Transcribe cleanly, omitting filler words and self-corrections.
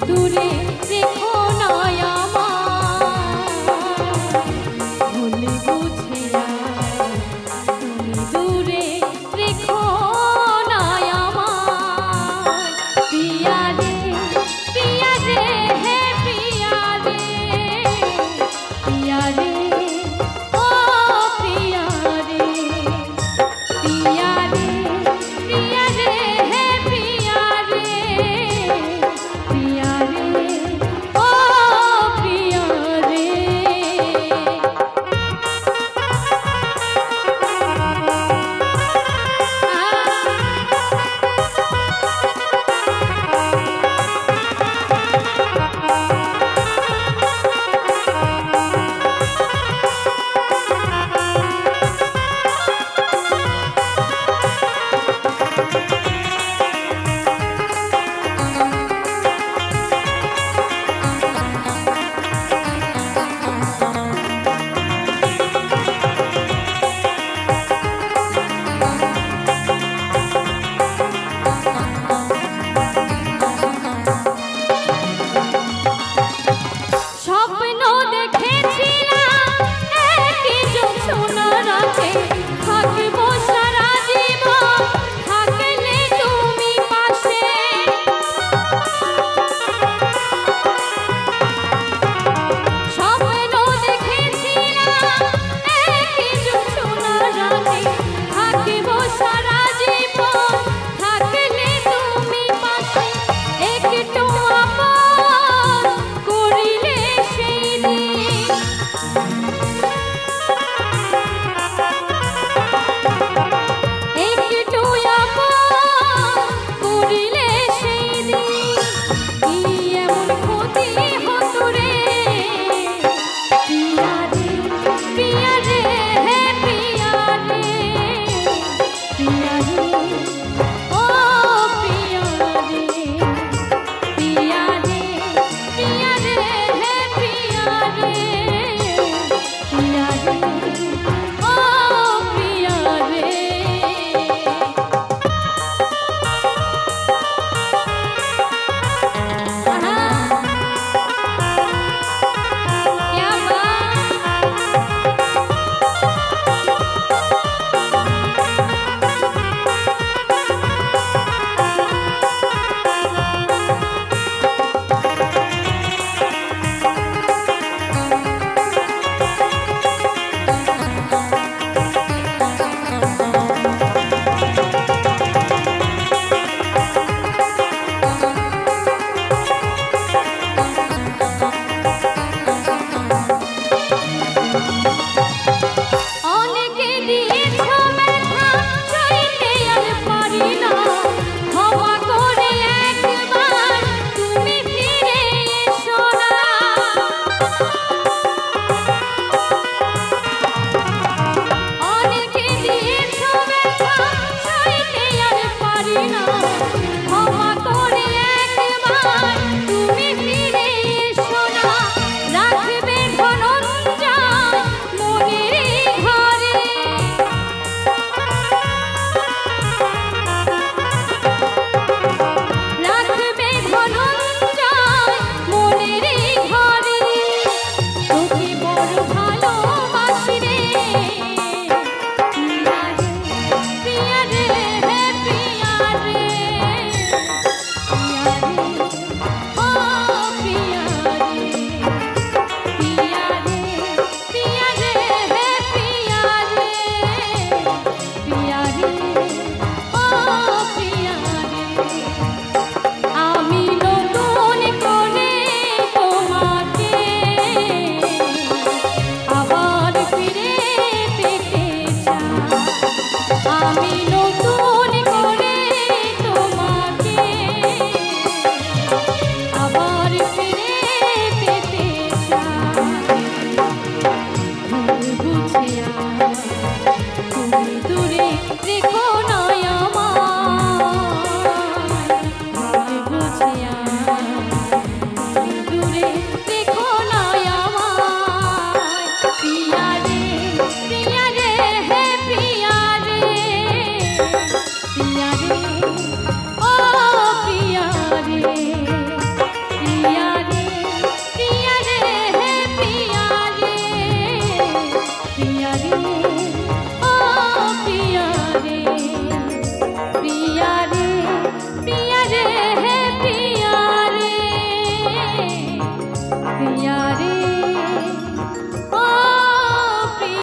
দূরে রেখো না আমায়, ভুলে বুঝে তুমি দূরে রেখো না আমায়। প্রিয়া রে হে প্রিয়া রে, প্রিয়া রে ও প্রিয়া রে, প্রিয়া রে হে প্রিয়া রে, প্রিয়া রে ও প্রিয়া রে। স্বপ্ন দেখেছিলাম একই জোছনা রাতে থাকবো সারা জীবন, থাকলে তুমি পাশে। স্বপ্ন দেখেছিলাম একই জোছনা রাতে থাকবো সারা জীবন, থাকলে তুমি পাশে। একটু আপন করিলে সেই দিন, একটু আপন করিলে সেই দিন, কি এমন ক্ষতি হতো রে। প্রিয়া রে হে প্রিয়া রে, প্রিয়া রে ও প্রিয়া রে, প্রিয়া রে হে প্রিয়া রে, প্রিয়া রে ও প্রিয়া রে। क्या बात। অনেকে দিয়েছ ব্যথা, সইতে আর পারি না, ক্ষমা করে একবার তুমি ফিরে এসো না। অনেকে দিয়েছ ব্যথা, সইতে আর পারি না, ক্ষমা করে একবার তুমি ফিরে এসো না। রাখবে ধনঞ্জয় মনের ঘরে, রাখবে ধনঞ্জয় মনের ঘরে। তোকে বড় ভালোবাসি রে, প্রিয়া রে হে প্রিয়া রে, প্রিয়া রে ও প্রিয়া রে, প্রিয়া রে হে প্রিয়া রে, প্রিয়া রে ও প্রিয়া রে। আমি নতুন করে তোমাকে আবার ফিরে পেতে চাই, আমি নতুন করে তোমাকে আবার ফিরে পেতে চাই। ভুল বুঝে তুমি দূরে রেখো না আমায়, ভুল বুঝে তুমি দূরে রেখো না আমায়। প্রিয়া রে হে প্রিয়া রে, প্রিয়া রে